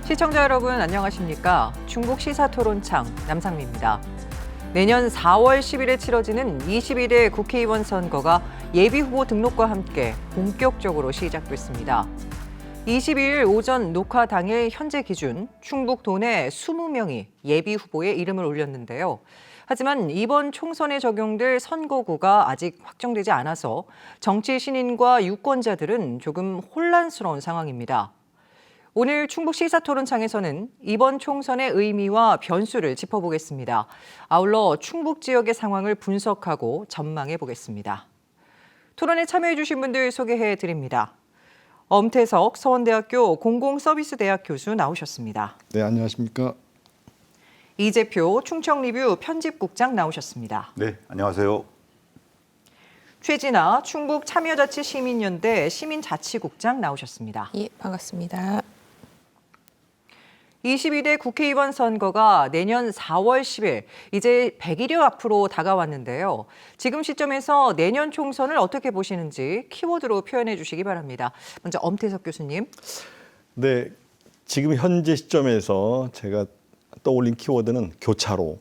시청자 여러분 안녕하십니까? 충북 시사토론창 남상미입니다. 내년 4월 10일에 치러지는 21대 국회의원 선거가 예비후보 등록과 함께 본격적으로 시작됐습니다. 22일 오전 녹화 당일 현재 기준 충북 도내 20명이 예비후보에 이름을 올렸는데요. 하지만 이번 총선에 적용될 선거구가 아직 확정되지 않아서 정치 신인과 유권자들은 조금 혼란스러운 상황입니다. 오늘 충북 시사토론창에서는 이번 총선의 의미와 변수를 짚어보겠습니다. 아울러 충북 지역의 상황을 분석하고 전망해 보겠습니다. 토론에 참여해 주신 분들 소개해 드립니다. 엄태석 서원대학교 공공서비스대학 교수 나오셨습니다. 네, 안녕하십니까. 이재표 충청리뷰 편집국장 나오셨습니다. 네, 안녕하세요. 최진아 충북 참여자치시민연대 시민자치국장 나오셨습니다. 예, 반갑습니다. 22대 국회의원 선거가 내년 4월 10일, 이제 100일여 앞으로 다가왔는데요. 지금 시점에서 내년 총선을 어떻게 보시는지 키워드로 표현해 주시기 바랍니다. 먼저 엄태석 교수님. 네, 지금 현재 시점에서 제가 떠올린 키워드는 교차로.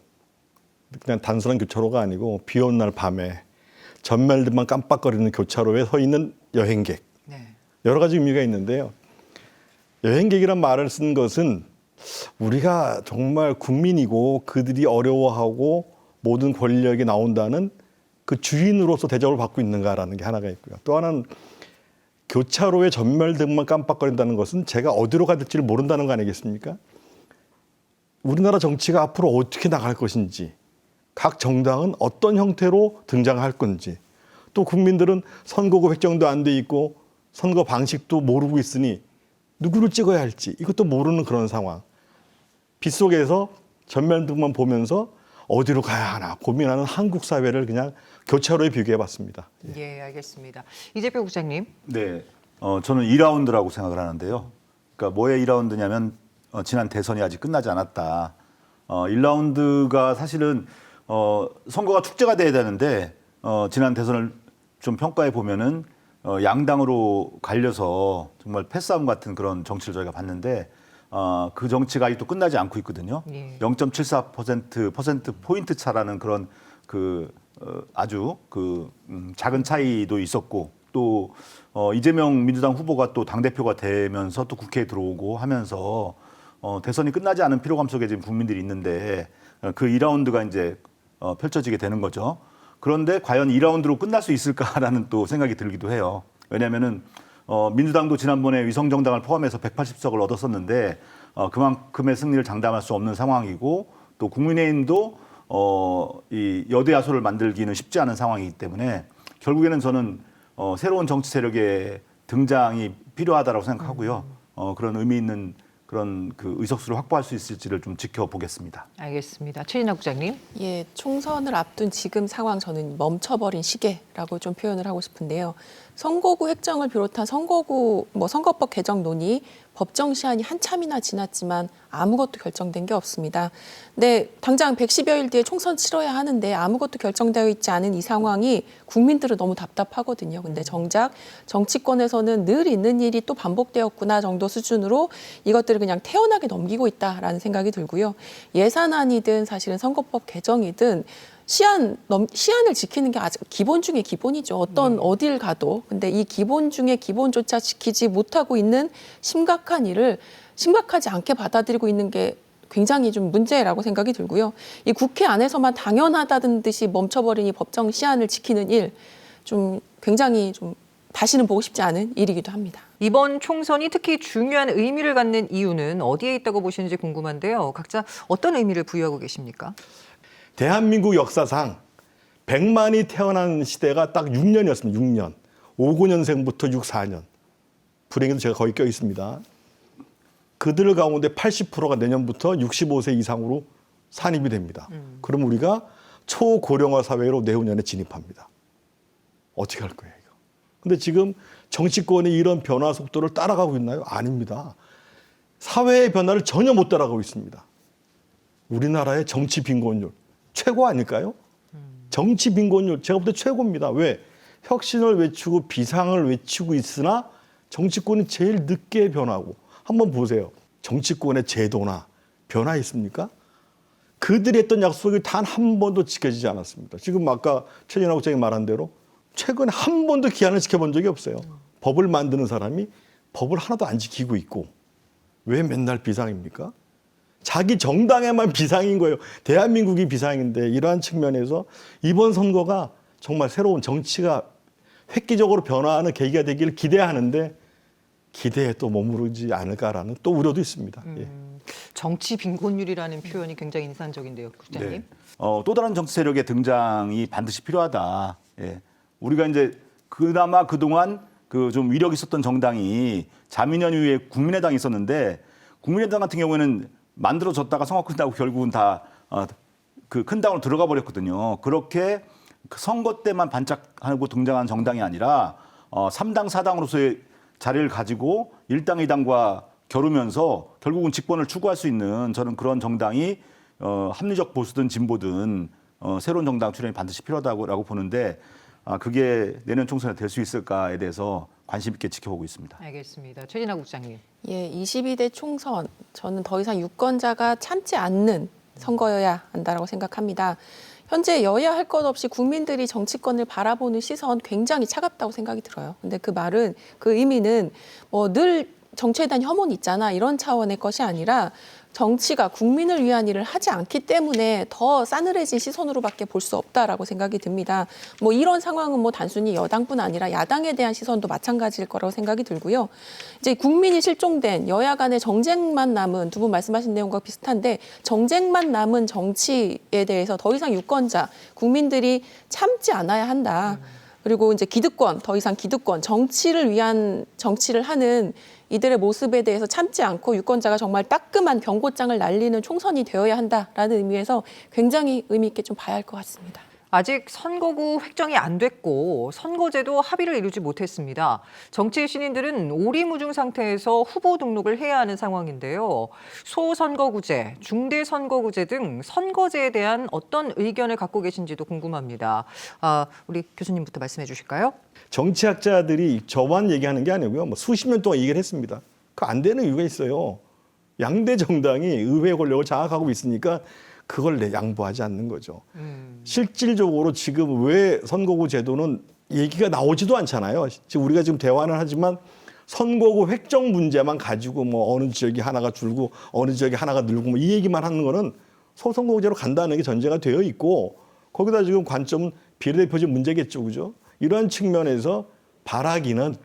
그냥 단순한 교차로가 아니고 비 오는 날 밤에 전멸들만 깜빡거리는 교차로에 서 있는 여행객. 네. 여러 가지 의미가 있는데요. 여행객이란 말을 쓴 것은 우리가 정말 국민이고 그들이 어려워하고 모든 권력이 나온다는 그 주인으로서 대접을 받고 있는가라는 게 하나가 있고요. 또 하나는 교차로에 전멸등만 깜빡거린다는 것은 제가 어디로 가야 될지를 모른다는 거 아니겠습니까? 우리나라 정치가 앞으로 어떻게 나갈 것인지, 각 정당은 어떤 형태로 등장할 건지, 또 국민들은 선거구 획정도 안 돼 있고 선거 방식도 모르고 있으니 누구를 찍어야 할지 이것도 모르는 그런 상황. 빗속에서 전면등만 보면서 어디로 가야 하나 고민하는 한국 사회를 그냥 교차로에 비교해 봤습니다. 예, 알겠습니다. 이재표 국장님. 네, 저는 2라운드라고 생각을 하는데요. 그러니까 뭐의 2라운드냐면 지난 대선이 아직 끝나지 않았다. 1라운드가 사실은 선거가 축제가 돼야 되는데 지난 대선을 좀 평가해 보면은 양당으로 갈려서 정말 패싸움 같은 그런 정치를 저희가 봤는데 그 정치가 아직도 끝나지 않고 있거든요. 예. 0.74% 포인트 차라는 그런 아주 작은 차이도 있었고 또 이재명 민주당 후보가 또 당대표가 되면서 또 국회에 들어오고 하면서 대선이 끝나지 않은 피로감 속에 지금 국민들이 있는데 그 2라운드가 이제 펼쳐지게 되는 거죠. 그런데 과연 2라운드로 끝날 수 있을까라는 또 생각이 들기도 해요. 왜냐하면은 민주당도 지난번에 위성정당을 포함해서 180석을 얻었었는데 그만큼의 승리를 장담할 수 없는 상황이고 또 국민의힘도 이 여대 야소를 만들기는 쉽지 않은 상황이기 때문에 결국에는 저는 새로운 정치 세력의 등장이 필요하다고 생각하고요. 그런 의미 있는 그런 그 의석수를 확보할 수 있을지를 좀 지켜보겠습니다. 알겠습니다. 최진아 국장님. 예, 총선을 앞둔 지금 상황 저는 멈춰버린 시계라고 좀 표현을 하고 싶은데요. 선거구 획정을 비롯한 선거법 개정 논의, 법정 시한이 한참이나 지났지만 아무것도 결정된 게 없습니다. 근데 당장 110여일 뒤에 총선 치러야 하는데 아무것도 결정되어 있지 않은 이 상황이 국민들은 너무 답답하거든요. 근데 정작 정치권에서는 늘 있는 일이 또 반복되었구나 정도 수준으로 이것들을 그냥 태연하게 넘기고 있다라는 생각이 들고요. 예산안이든 사실은 선거법 개정이든 시한을 지키는 게 아주 기본 중에 기본이죠. 어딜 가도. 근데 이 기본 중에 기본조차 지키지 못하고 있는 심각한 일을 심각하지 않게 받아들이고 있는 게 굉장히 좀 문제라고 생각이 들고요. 이 국회 안에서만 당연하다는 듯이 멈춰버린 이 법정 시한을 지키는 일, 좀 굉장히 좀 다시는 보고 싶지 않은 일이기도 합니다. 이번 총선이 특히 중요한 의미를 갖는 이유는 어디에 있다고 보시는지 궁금한데요. 각자 어떤 의미를 부여하고 계십니까? 대한민국 역사상 100만이 태어난 시대가 딱 6년이었습니다. 6년. 59년생부터 64년. 불행히도 제가 거기 껴 있습니다. 그들 가운데 80%가 내년부터 65세 이상으로 산입이 됩니다. 그럼 우리가 초고령화 사회로 내후년에 진입합니다. 어떻게 할 거예요, 이거? 근데 지금 정치권이 이런 변화 속도를 따라가고 있나요? 아닙니다. 사회의 변화를 전혀 못 따라가고 있습니다. 우리나라의 정치 빈곤율 최고 아닐까요? 정치 빈곤율 제가 볼 때 최고입니다. 왜? 혁신을 외치고 비상을 외치고 있으나 정치권이 제일 늦게 변하고 한번 보세요. 정치권의 제도나 변화했습니까? 그들이 했던 약속이 단 한 번도 지켜지지 않았습니다. 지금 아까 최진아 국장이 말한 대로 최근에 한 번도 기한을 지켜본 적이 없어요. 법을 만드는 사람이 법을 하나도 안 지키고 있고 왜 맨날 비상입니까? 자기 정당에만 비상인 거예요. 대한민국이 비상인데 이러한 측면에서 이번 선거가 정말 새로운 정치가 획기적으로 변화하는 계기가 되기를 기대하는데 기대에 또 머무르지 않을까라는 또 우려도 있습니다. 예. 정치 빈곤율이라는 표현이 굉장히 인상적인데요, 국장님. 네. 또 다른 정치 세력의 등장이 반드시 필요하다. 예. 우리가 이제 그나마 그동안 그 좀 위력 있었던 정당이 자민련 이후에 국민의당이 있었는데 국민의당 같은 경우에는 만들어졌다가 선거 끝나고 결국은 다 그 큰 당으로 들어가 버렸거든요. 그렇게 그 선거 때만 반짝하고 등장한 정당이 아니라 3당, 4당으로서의 자리를 가지고 1당, 2당과 겨루면서 결국은 집권을 추구할 수 있는 저는 그런 정당이 합리적 보수든 진보든 새로운 정당 출연이 반드시 필요하다고 보는데 그게 내년 총선에 될 수 있을까에 대해서 관심 있게 지켜보고 있습니다. 알겠습니다. 최진아 국장님. 예, 22대 총선 저는 더 이상 유권자가 참지 않는 선거여야 한다라고 생각합니다. 현재 여야 할 것 없이 국민들이 정치권을 바라보는 시선 굉장히 차갑다고 생각이 들어요. 근데 그 말은 그 의미는 뭐 늘 정치에 대한 혐오는 있잖아 이런 차원의 것이 아니라 정치가 국민을 위한 일을 하지 않기 때문에 더 싸늘해진 시선으로밖에 볼 수 없다라고 생각이 듭니다. 뭐 이런 상황은 뭐 단순히 여당뿐 아니라 야당에 대한 시선도 마찬가지일 거라고 생각이 들고요. 이제 국민이 실종된 여야 간의 정쟁만 남은 두 분 말씀하신 내용과 비슷한데 정쟁만 남은 정치에 대해서 더 이상 유권자, 국민들이 참지 않아야 한다. 그리고 이제 기득권, 더 이상 기득권, 정치를 위한 정치를 하는 이들의 모습에 대해서 참지 않고 유권자가 정말 따끔한 경고장을 날리는 총선이 되어야 한다라는 의미에서 굉장히 의미 있게 좀 봐야 할 것 같습니다. 아직 선거구 획정이 안 됐고 선거제도 합의를 이루지 못했습니다. 정치 신인들은 오리무중 상태에서 후보 등록을 해야 하는 상황인데요. 소선거구제, 중대선거구제 등 선거제에 대한 어떤 의견을 갖고 계신지도 궁금합니다. 우리 교수님부터 말씀해 주실까요? 정치학자들이 저만 얘기하는 게 아니고요. 뭐 수십 년 동안 얘기를 했습니다. 그 안 되는 이유가 있어요. 양대 정당이 의회 권력을 장악하고 있으니까 그걸 양보하지 않는 거죠. 실질적으로 지금 왜 선거구 제도는 얘기가 나오지도 않잖아요. 지금 우리가 지금 대화는 하지만 선거구 획정 문제만 가지고 뭐 어느 지역이 하나가 줄고 어느 지역이 하나가 늘고 뭐 이 얘기만 하는 거는 소선거구제로 간다는 게 전제가 되어 있고 거기다 지금 관점은 비례대표제 문제겠죠, 그죠? 이런 측면에서 바라기는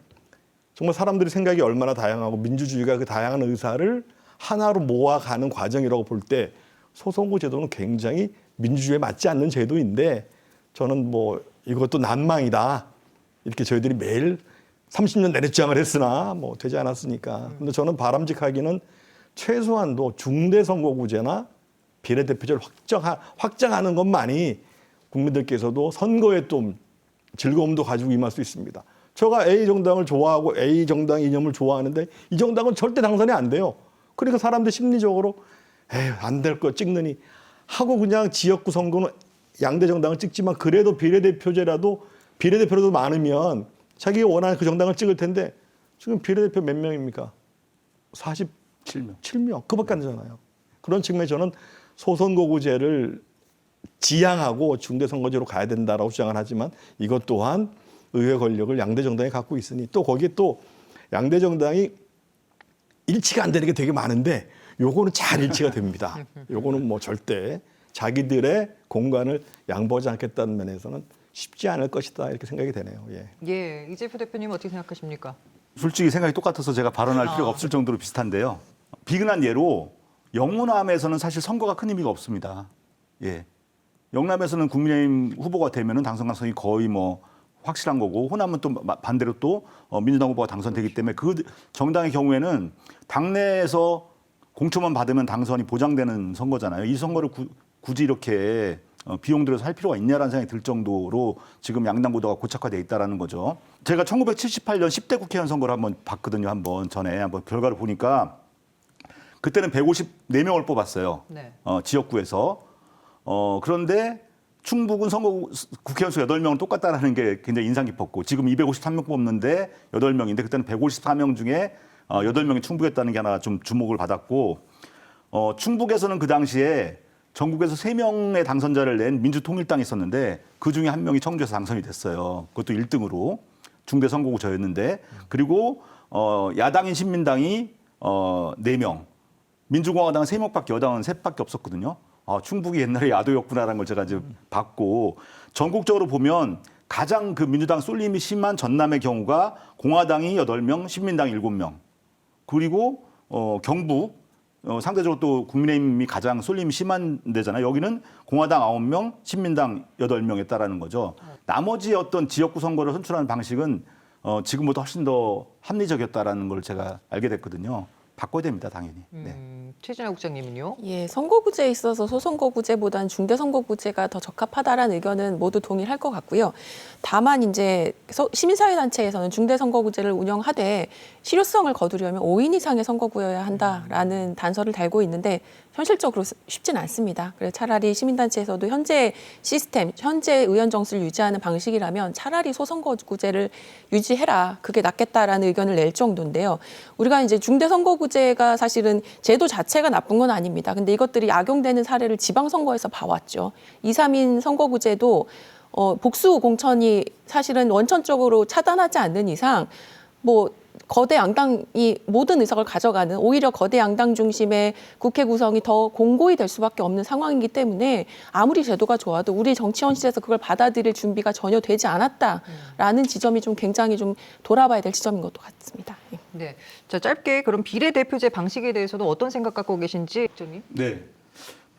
정말 사람들이 생각이 얼마나 다양하고 민주주의가 그 다양한 의사를 하나로 모아가는 과정이라고 볼 때 소선거 제도는 굉장히 민주주의에 맞지 않는 제도인데 저는 뭐 이것도 난망이다. 이렇게 저희들이 매일 30년 내내 주장을 했으나 뭐 되지 않았으니까. 근데 저는 바람직하기는 최소한도 중대선거구제나 비례대표제를 확장하는 것만이 국민들께서도 선거에 좀 즐거움도 가지고 임할 수 있습니다. 제가 A 정당을 좋아하고 A 정당 이념을 좋아하는데 이 정당은 절대 당선이 안 돼요. 그러니까 사람들 심리적으로 에휴 안 될 거 찍느니 하고 그냥 지역구 선거는 양대 정당을 찍지만 그래도 비례대표제라도 비례대표라도 많으면 자기가 원하는 그 정당을 찍을 텐데 지금 비례대표 몇 명입니까? 47명. 그밖에 안 되잖아요. 그런 측면에서 저는 소선거구제를 지향하고 중대선거제로 가야 된다라고 주장을 하지만 이것 또한 의회 권력을 양대 정당이 갖고 있으니 또 거기에 또 양대 정당이 일치가 안 되는 게 되게 많은데 요거는 잘 일치가 됩니다. 요거는 뭐 절대 자기들의 공간을 양보하지 않겠다는 면에서는 쉽지 않을 것이다 이렇게 생각이 되네요. 예. 예, 이재표 대표님 어떻게 생각하십니까? 솔직히 생각이 똑같아서 제가 발언할 필요가 없을 정도로 비슷한데요. 비근한 예로 영호남에서는 사실 선거가 큰 의미가 없습니다. 예. 영남에서는 국민의힘 후보가 되면은 당선 가능성이 거의 뭐 확실한 거고 호남은 또 반대로 또 민주당 후보가 당선되기 때문에 그 정당의 경우에는 당내에서 공천만 받으면 당선이 보장되는 선거잖아요. 이 선거를 굳이 이렇게 비용 들여서 할 필요가 있냐라는 생각이 들 정도로 지금 양당 구도가 고착화되어 있다는 거죠. 제가 1978년 10대 국회의원 선거를 한번 봤거든요. 한번 결과를 보니까 그때는 154명을 뽑았어요. 네. 지역구에서. 그런데 충북은 국회의원 수 8명은 똑같다는 게 굉장히 인상 깊었고 지금 253명 뽑는데 8명인데 그때는 154명 중에 8명이 충북했다는 게 하나 좀 주목을 받았고 충북에서는 그 당시에 전국에서 3명의 당선자를 낸 민주통일당이 있었는데 그중에 한 명이 청주에서 당선이 됐어요. 그것도 1등으로 중대 선거구 저였는데 그리고 야당인 신민당이 4명, 민주공화당은 3명밖에 여당은 3밖에 없었거든요. 충북이 옛날에 야도였구나라는 걸 제가 이제 봤고 전국적으로 보면 가장 그 민주당 쏠림이 심한 전남의 경우가 공화당이 8명, 신민당이 7명. 그리고 경북 상대적으로 또 국민의힘이 가장 쏠림이 심한 데잖아요. 여기는 공화당 9명, 신민당 8명 했다라는 거죠. 나머지 어떤 지역구 선거를 선출하는 방식은 지금보다 훨씬 더 합리적이었다라는 걸 제가 알게 됐거든요. 바꿔야 됩니다, 당연히. 네. 최진아 국장님은요? 예, 선거구제에 있어서 소선거구제보다는 중대선거구제가 더 적합하다라는 의견은 모두 동의할 것 같고요. 다만 이제 시민사회단체에서는 중대선거구제를 운영하되 실효성을 거두려면 5인 이상의 선거구여야 한다라는 단서를 달고 있는데 현실적으로 쉽진 않습니다. 그래서 차라리 시민단체에서도 현재 시스템, 현재 의원 정수를 유지하는 방식이라면 차라리 소선거구제를 유지해라. 그게 낫겠다라는 의견을 낼 정도인데요. 우리가 이제 중대선거구제가 사실은 제도 자체가 나쁜 건 아닙니다. 근데 이것들이 악용되는 사례를 지방선거에서 봐왔죠. 2, 3인 선거구제도 복수 공천이 사실은 원천적으로 차단하지 않는 이상 거대 양당이 모든 의석을 가져가는 오히려 거대 양당 중심의 국회 구성이 더 공고히 될 수밖에 없는 상황이기 때문에 아무리 제도가 좋아도 우리 정치 현실에서 그걸 받아들일 준비가 전혀 되지 않았다라는 지점이 좀 굉장히 좀 돌아봐야 될 지점인 것도 같습니다. 네. 자, 짧게 그럼 비례대표제 방식에 대해서도 어떤 생각 갖고 계신지, 국장님? 네.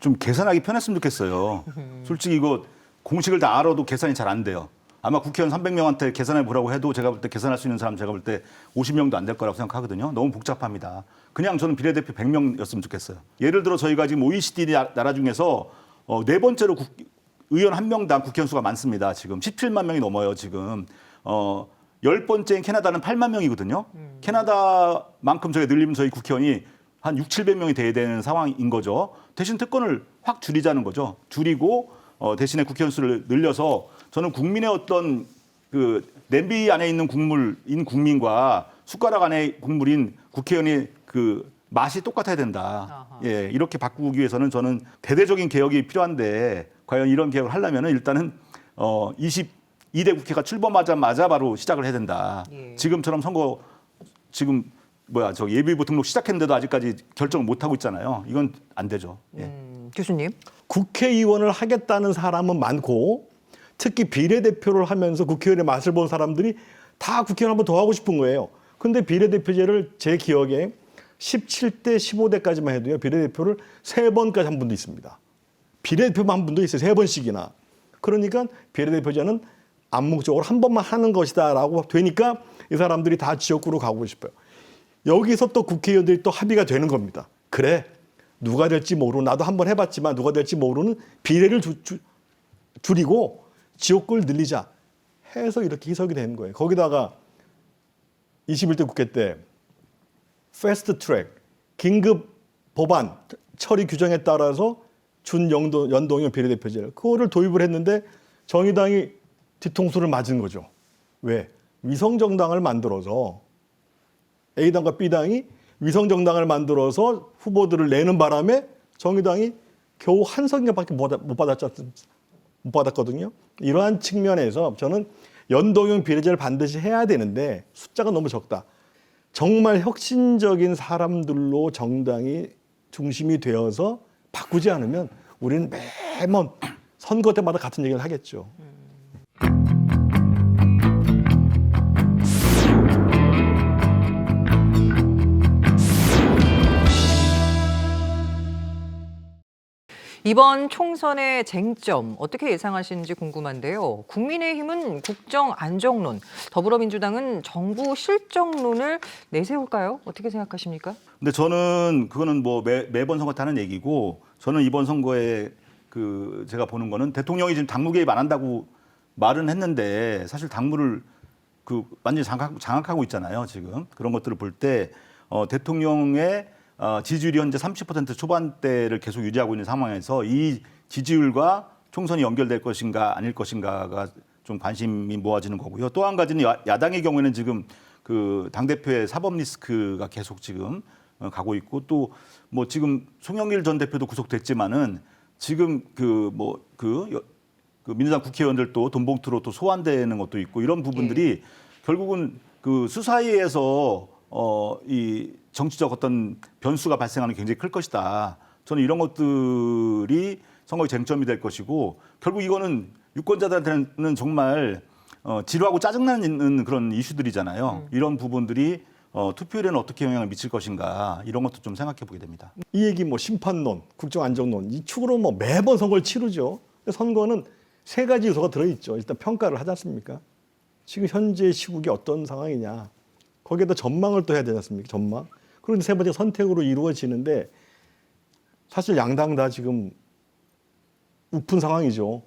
좀 계산하기 편했으면 좋겠어요. 솔직히 이거 공식을 다 알아도 계산이 잘 안 돼요. 아마 국회의원 300명한테 계산해 보라고 해도 제가 볼 때 계산할 수 있는 사람 제가 볼 때 50명도 안 될 거라고 생각하거든요. 너무 복잡합니다. 그냥 저는 비례대표 100명이었으면 좋겠어요. 예를 들어 저희가 지금 OECD 나라 중에서 4번째로 의원 1명당 국회의원 수가 많습니다. 지금 17만 명이 넘어요. 지금 10번째인 캐나다는 8만 명이거든요. 캐나다만큼 저희가 늘리면 저희 국회의원이 한 600~700명이 돼야 되는 상황인 거죠. 대신 특권을 확 줄이자는 거죠. 줄이고 대신에 국회의원 수를 늘려서 저는 국민의 어떤 그 냄비 안에 있는 국물인 국민과 숟가락 안에 국물인 국회의원의 그 맛이 똑같아야 된다. 아하. 예, 이렇게 바꾸기 위해서는 저는 대대적인 개혁이 필요한데 과연 이런 개혁을 하려면은 일단은 22대 국회가 출범하자마자 바로 시작을 해야 된다. 예. 지금처럼 예비후보 등록 시작했는데도 아직까지 결정을 못 하고 있잖아요. 이건 안 되죠. 예. 교수님? 국회의원을 하겠다는 사람은 많고 특히 비례대표를 하면서 국회의원의 맛을 본 사람들이 다 국회의원 한 번 더 하고 싶은 거예요. 근데 비례대표제를 제 기억에 17대, 15대까지만 해도요. 비례대표를 3번까지 한 분도 있습니다. 비례대표만 한 분도 있어요. 3번씩이나. 그러니까 비례대표제는 암묵적으로 한 번만 하는 것이다라고 되니까 이 사람들이 다 지역구로 가고 싶어요. 여기서 또 국회의원들이 또 합의가 되는 겁니다. 그래, 누가 될지 모르는, 나도 한번 해봤지만 누가 될지 모르는 비례를 줄이고 지역구를 늘리자 해서 이렇게 희석이 되는 거예요. 거기다가 21대 국회 때 패스트 트랙, 긴급 법안 처리 규정에 따라서 준연동형 비례대표제를 그거를 도입을 했는데 정의당이 뒤통수를 맞은 거죠. 왜? 위성정당을 만들어서 A당과 B당이 위성정당을 만들어서 후보들을 내는 바람에 정의당이 겨우 한 석명밖에 못 받았거든요. 이러한 측면에서 저는 연동형 비례제를 반드시 해야 되는데 숫자가 너무 적다. 정말 혁신적인 사람들로 정당이 중심이 되어서 바꾸지 않으면 우리는 매번 선거 때마다 같은 얘기를 하겠죠. 이번 총선의 쟁점 어떻게 예상하시는지 궁금한데요. 국민의힘은 국정 안정론, 더불어민주당은 정부 실정론을 내세울까요? 어떻게 생각하십니까? 근데 저는 그거는 뭐 매번 선거 때 하는 얘기고 저는 이번 선거에 제가 보는 거는 대통령이 지금 당무 개입 안 한다고 말은 했는데 사실 당무를 완전히 장악하고 있잖아요. 지금 그런 것들을 볼 때 대통령의 지지율이 현재 30% 초반대를 계속 유지하고 있는 상황에서 이 지지율과 총선이 연결될 것인가 아닐 것인가가 좀 관심이 모아지는 거고요. 또 한 가지는 야당의 경우에는 지금 그 당대표의 사법 리스크가 계속 지금 가고 있고 또 뭐 지금 송영길 전 대표도 구속됐지만은 지금 그 민주당 국회의원들도 돈봉투로 또 소환되는 것도 있고 이런 부분들이 결국은 그 수사위에서 이 정치적 어떤 변수가 발생하는 게 굉장히 클 것이다. 저는 이런 것들이 선거의 쟁점이 될 것이고 결국 이거는 유권자들한테는 정말 지루하고 짜증나는 그런 이슈들이잖아요. 이런 부분들이 투표율에는 어떻게 영향을 미칠 것인가 이런 것도 좀 생각해 보게 됩니다. 이 얘기 뭐 심판론, 국정안정론 이 축으로 뭐 매번 선거를 치르죠. 선거는 세 가지 요소가 들어있죠. 일단 평가를 하지 않습니까? 지금 현재 시국이 어떤 상황이냐. 거기에다 전망을 또 해야 되지 않습니까? 전망. 그리고 이제 세 번째 선택으로 이루어지는데 사실 양당 다 지금 우픈 상황이죠.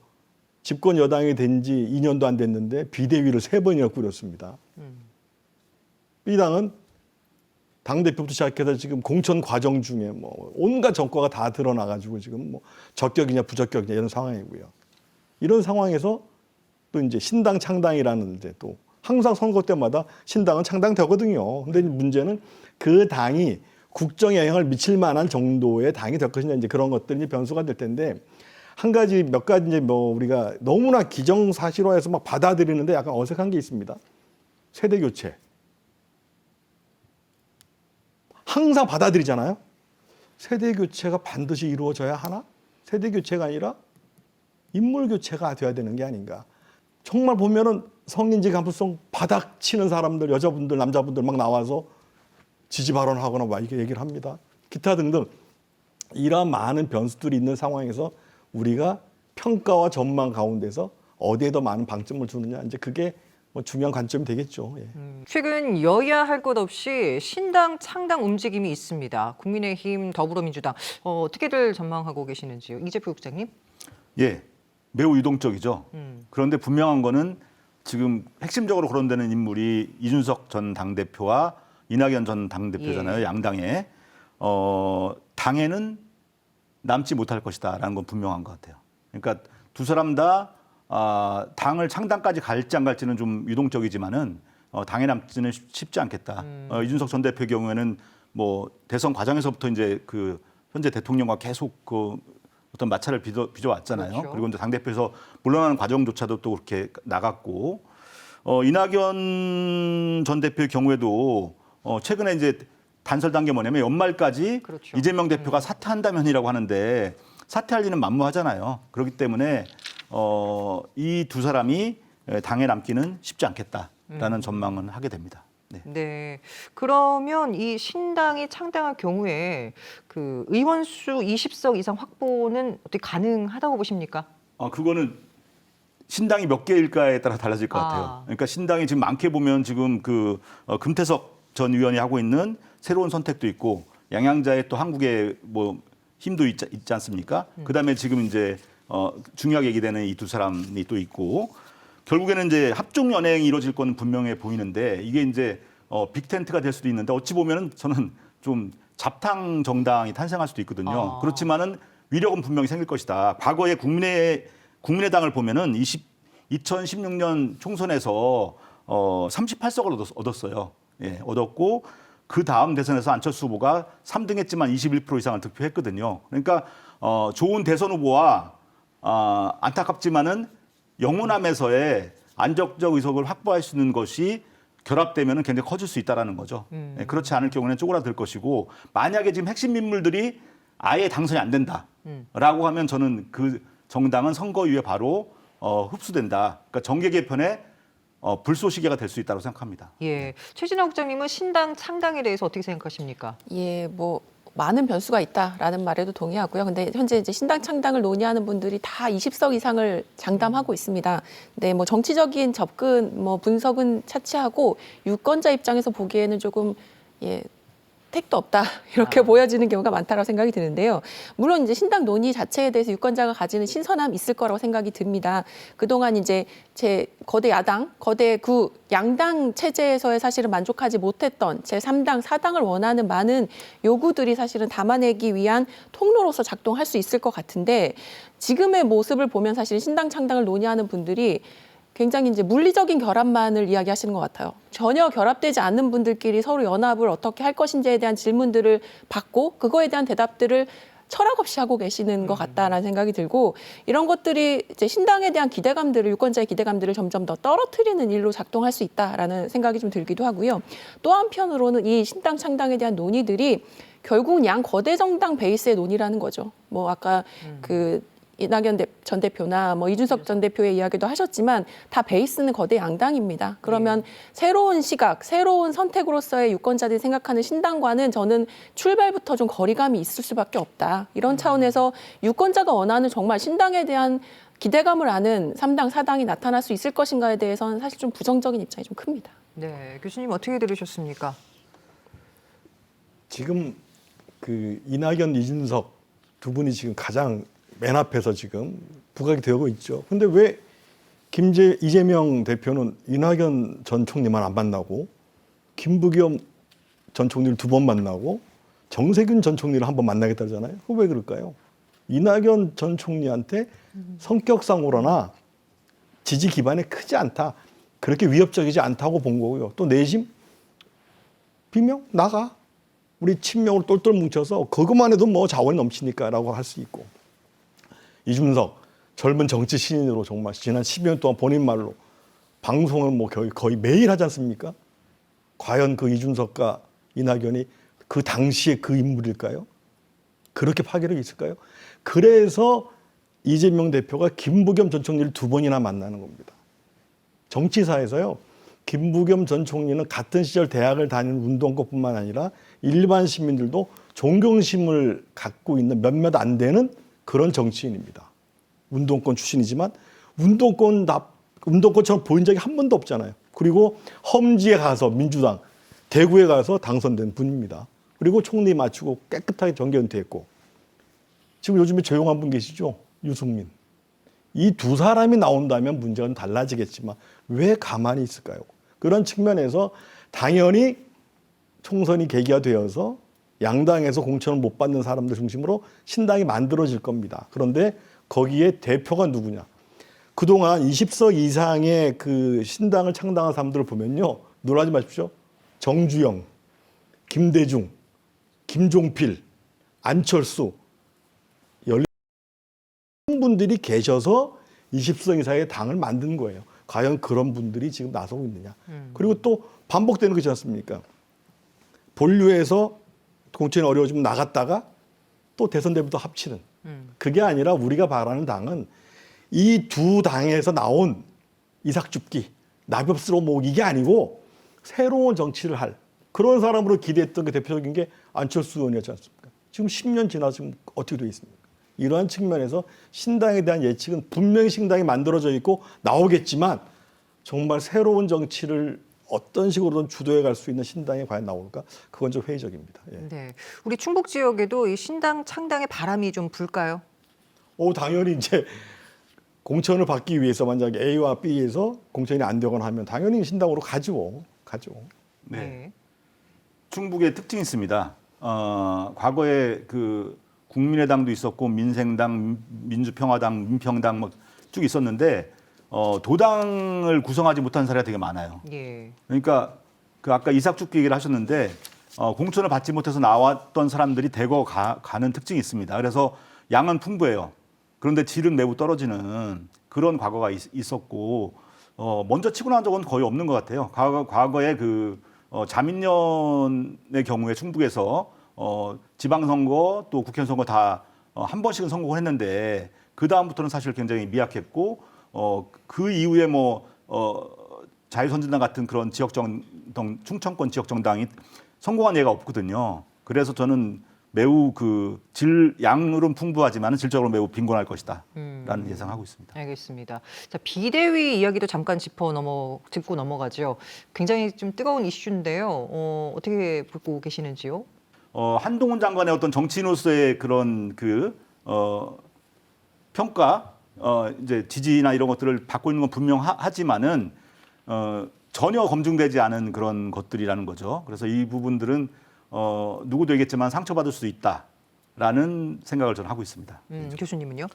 집권 여당이 된 지 2년도 안 됐는데 비대위를 3번이나 꾸렸습니다. 이 당은 당대표부터 시작해서 지금 공천 과정 중에 뭐 온갖 정과가 다 드러나가지고 지금 뭐 적격이냐 부적격이냐 이런 상황이고요. 이런 상황에서 또 이제 신당 창당이라는 이제 또 항상 선거 때마다 신당은 창당되거든요. 근데 문제는 그 당이 국정에 영향을 미칠 만한 정도의 당이 될 것이냐 이제 그런 것들이 변수가 될 텐데 한 가지 몇 가지 이제 뭐 우리가 너무나 기정사실화해서 막 받아들이는데 약간 어색한 게 있습니다. 세대 교체. 항상 받아들이잖아요. 세대 교체가 반드시 이루어져야 하나? 세대 교체가 아니라 인물 교체가 돼야 되는 게 아닌가. 정말 보면은 성인지 감수성 바닥 치는 사람들, 여자분들, 남자분들 막 나와서 지지 발언하거나 막 이렇게 얘기를 합니다. 기타 등등 이런 많은 변수들이 있는 상황에서 우리가 평가와 전망 가운데서 어디에 더 많은 방점을 두느냐 이제 그게 뭐 중요한 관점이 되겠죠. 예. 최근 여야 할 것 없이 신당 창당 움직임이 있습니다. 국민의힘, 더불어민주당 어떻게들 전망하고 계시는지요? 이재표 국장님? 예, 매우 유동적이죠. 그런데 분명한 거는 지금 핵심적으로 거론되는 인물이 이준석 전 당대표와 이낙연 전 당대표잖아요. 예. 양당에. 당에는 남지 못할 것이다라는 건 분명한 것 같아요. 그러니까 두 사람 다 당을 창당까지 갈지 안 갈지는 좀 유동적이지만은 당에 남지는 쉽지 않겠다. 이준석 전 대표의 경우에는 뭐 대선 과정에서부터 이제 그 현재 대통령과 계속 그 어떤 마찰을 빚어왔잖아요. 그렇죠. 그리고 이제 당 대표에서 물러나는 과정조차도 또 그렇게 나갔고 이낙연 전 대표의 경우에도 최근에 이제 단설 단계 뭐냐면 연말까지 그렇죠. 이재명 대표가 사퇴한다면이라고 하는데 사퇴할 일은 만무하잖아요. 그렇기 때문에 이 두 사람이 당에 남기는 쉽지 않겠다라는 전망은 하게 됩니다. 네. 네. 그러면 이 신당이 창당할 경우에 그 의원 수 20석 이상 확보는 어떻게 가능하다고 보십니까? 그거는 신당이 몇 개일까에 따라 달라질 것 같아요. 그러니까 신당이 지금 많게 보면 지금 그 금태섭 전 의원이 하고 있는 새로운 선택도 있고 양양자의 또 한국의 뭐 힘도 있지 않습니까? 그다음에 지금 이제 중요하게 얘기되는 이 두 사람이 또 있고 결국에는 이제 합종 연행이 이루어질 건 분명해 보이는데 이게 이제 빅텐트가 될 수도 있는데 어찌 보면은 저는 좀 잡탕 정당이 탄생할 수도 있거든요. 그렇지만은 위력은 분명히 생길 것이다. 과거에 국민의당을 보면은 2016년 총선에서 38석을 얻었어요. 예, 얻었고 그 다음 대선에서 안철수 후보가 3등했지만 21% 이상을 득표했거든요. 그러니까 좋은 대선 후보와 안타깝지만은 영호남에서의 안정적 의석을 확보할 수 있는 것이 결합되면 굉장히 커질 수 있다는 거죠. 예, 그렇지 않을 경우는 쪼그라들 것이고 만약에 지금 핵심 인물들이 아예 당선이 안 된다라고 하면 저는 그 정당은 선거 이후에 바로 흡수된다. 그러니까 정계 개편에 불쏘시개가 될 수 있다고 생각합니다. 예. 최진아 국장님은 신당 창당에 대해서 어떻게 생각하십니까? 예, 뭐 많은 변수가 있다라는 말에도 동의하고요. 근데 현재 이제 신당 창당을 논의하는 분들이 다 20석 이상을 장담하고 있습니다. 근데 뭐 정치적인 접근, 뭐 분석은 차치하고 유권자 입장에서 보기에는 조금 택도 없다 이렇게 보여지는 경우가 많다고 생각이 드는데요. 물론 이제 신당 논의 자체에 대해서 유권자가 가지는 신선함이 있을 거라고 생각이 듭니다. 그동안 이제 제 거대 야당, 거대 구 양당 체제에서의 사실은 만족하지 못했던 제3당, 4당을 원하는 많은 요구들이 사실은 담아내기 위한 통로로서 작동할 수 있을 것 같은데 지금의 모습을 보면 사실 신당 창당을 논의하는 분들이 굉장히 이제 물리적인 결합만을 이야기하시는 것 같아요. 전혀 결합되지 않는 분들끼리 서로 연합을 어떻게 할 것인지에 대한 질문들을 받고 그거에 대한 대답들을 철학 없이 하고 계시는 것 같다라는 생각이 들고 이런 것들이 이제 신당에 대한 기대감들을 유권자의 기대감들을 점점 더 떨어뜨리는 일로 작동할 수 있다라는 생각이 좀 들기도 하고요. 또 한편으로는 이 신당 창당에 대한 논의들이 결국은 양 거대 정당 베이스의 논의라는 거죠. 뭐 아까 그 이낙연 전 대표나 뭐 이준석 전 대표의 이야기도 하셨지만 다 베이스는 거대 양당입니다. 그러면 새로운 시각, 새로운 선택으로서의 유권자들이 생각하는 신당과는 저는 출발부터 좀 거리감이 있을 수밖에 없다. 이런 차원에서 유권자가 원하는 정말 신당에 대한 기대감을 아는 3당, 4당이 나타날 수 있을 것인가에 대해서는 사실 좀 부정적인 입장이 좀 큽니다. 네, 교수님 어떻게 들으셨습니까? 지금 그 이낙연, 이준석 두 분이 지금 가장 맨 앞에서 지금 부각이 되고 있죠. 근데 왜 이재명 대표는 이낙연 전 총리만 안 만나고 김부겸 전 총리를 2번 만나고 정세균 전 총리를 1번 만나겠다잖아요. 그거 왜 그럴까요? 이낙연 전 총리한테 성격상으로나 지지 기반이 크지 않다. 그렇게 위협적이지 않다고 본 거고요. 또 내심 비명 나가. 우리 친명으로 똘똘 뭉쳐서 그것만 해도 뭐 자원이 넘치니까라고 할 수 있고. 이준석 젊은 정치 신인으로 정말 지난 10년 동안 본인 말로 방송을 뭐 거의 매일 하지 않습니까? 과연 그 이준석과 이낙연이 그 당시에 그 인물일까요? 그렇게 파괴력이 있을까요? 그래서 이재명 대표가 김부겸 전 총리를 2번이나 만나는 겁니다. 정치사에서요. 김부겸 전 총리는 같은 시절 대학을 다니는 운동권뿐만 아니라 일반 시민들도 존경심을 갖고 있는 몇몇 안 되는 그런 정치인입니다. 운동권 출신이지만 운동권처럼 보인 적이 한 번도 없잖아요. 그리고 험지에 가서 민주당 대구에 가서 당선된 분입니다. 그리고 총리 마치고 깨끗하게 정계 은퇴했고 지금 요즘에 조용한 분 계시죠? 유승민. 이 두 사람이 나온다면 문제가 달라지겠지만 왜 가만히 있을까요? 그런 측면에서 당연히 총선이 계기가 되어서 양당에서 공천을 못 받는 사람들 중심으로 신당이 만들어질 겁니다. 그런데 거기에 대표가 누구냐? 그동안 20석 이상의 그 신당을 창당한 사람들을 보면요. 놀라지 마십시오. 정주영, 김대중, 김종필, 안철수 분들이 계셔서 20석 이상의 당을 만든 거예요. 과연 그런 분들이 지금 나서고 있느냐. 그리고 또 반복되는 것이지 않습니까? 본류에서 공천이 어려워지면 나갔다가 또 대선 때부터 합치는. 그게 아니라 우리가 바라는 당은 이 두 당에서 나온 이삭줍기, 나볍스러운 뭐 이게 아니고 새로운 정치를 할 그런 사람으로 기대했던 게 대표적인 게 안철수 의원이었지 않습니까? 지금 10년 지나서 지금 어떻게 되어 있습니까? 이러한 측면에서 신당에 대한 예측은 분명히 신당이 만들어져 있고 나오겠지만 정말 새로운 정치를 어떤 식으로든 주도해 갈 수 있는 신당이 과연 나올까? 그건 좀 회의적입니다. 예. 네, 우리 충북 지역에도 이 신당 창당의 바람이 좀 불까요? 당연히 이제 공천을 받기 위해서 만약에 A와 B에서 공천이 안 되거나 하면 당연히 신당으로 가죠. 네. 충북의 특징이 있습니다. 과거에 그 국민의당도 있었고 민생당, 민주평화당, 민평당 뭐 쭉 있었는데 도당을 구성하지 못한 사례가 되게 많아요. 예. 그러니까 그 아까 이삭줍기 얘기를 하셨는데 공천을 받지 못해서 나왔던 사람들이 대거 가는 특징이 있습니다. 그래서 양은 풍부해요. 그런데 질은 매우 떨어지는 그런 과거가 있었고 먼저 치고 나온 적은 거의 없는 것 같아요. 과거에 그 자민련의 경우에 충북에서 지방선거 또 국회의원 선거 다 한 번씩은 성공을 했는데 그 다음부터는 사실 굉장히 미약했고 그 이후에 뭐 자유선진당 같은 그런 충청권 지역정당이 성공한 예가 없거든요. 그래서 저는 매우 그 양으로는 풍부하지만 질적으로 매우 빈곤할 것이다라는 예상하고 있습니다. 알겠습니다. 자, 비대위 이야기도 잠깐 짚고 넘어가죠. 굉장히 좀 뜨거운 이슈인데요. 어떻게 보고 계시는지요? 한동훈 장관의 어떤 정치인으로서의 그런 평가, 이제 지지나 이런 것들을 받고 있는 건 분명하지만은 전혀 검증되지 않은 그런 것들이라는 거죠. 그래서 이 부분들은 누구도 얘기했지만 상처받을 수 있다라는 생각을 저는 하고 있습니다. 교수님은요?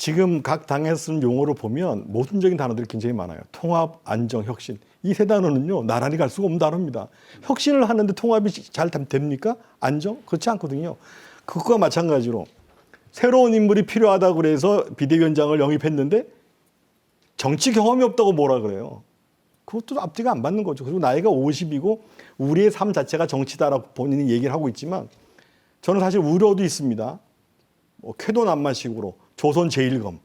지금 각 당에서 쓰는 용어를 보면 모순적인 단어들이 굉장히 많아요. 통합, 안정, 혁신. 이 세 단어는요, 나란히 갈 수가 없는 단어입니다. 혁신을 하는데 통합이 잘 됩니까? 안정? 그렇지 않거든요. 그것과 마찬가지로 새로운 인물이 필요하다고 그래서 비대위원장을 영입했는데 정치 경험이 없다고 뭐라 그래요. 그것도 앞뒤가 안 맞는 거죠. 그리고 나이가 50이고 우리의 삶 자체가 정치다라고 본인이 얘기를 하고 있지만 저는 사실 우려도 있습니다. 뭐 쾌도난마식으로 조선 제1검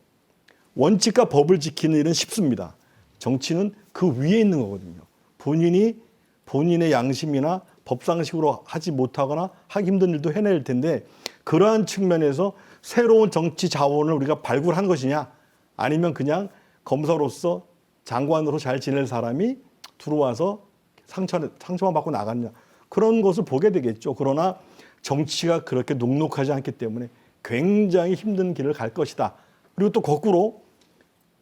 원칙과 법을 지키는 일은 쉽습니다. 정치는 그 위에 있는 거거든요. 본인이 본인의 양심이나 법상식으로 하지 못하거나 하기 힘든 일도 해낼 텐데 그러한 측면에서 새로운 정치 자원을 우리가 발굴한 것이냐 아니면 그냥 검사로서 장관으로 잘 지낼 사람이 들어와서 상처만 받고 나갔냐 그런 것을 보게 되겠죠. 그러나 정치가 그렇게 녹록하지 않기 때문에 굉장히 힘든 길을 갈 것이다. 그리고 또 거꾸로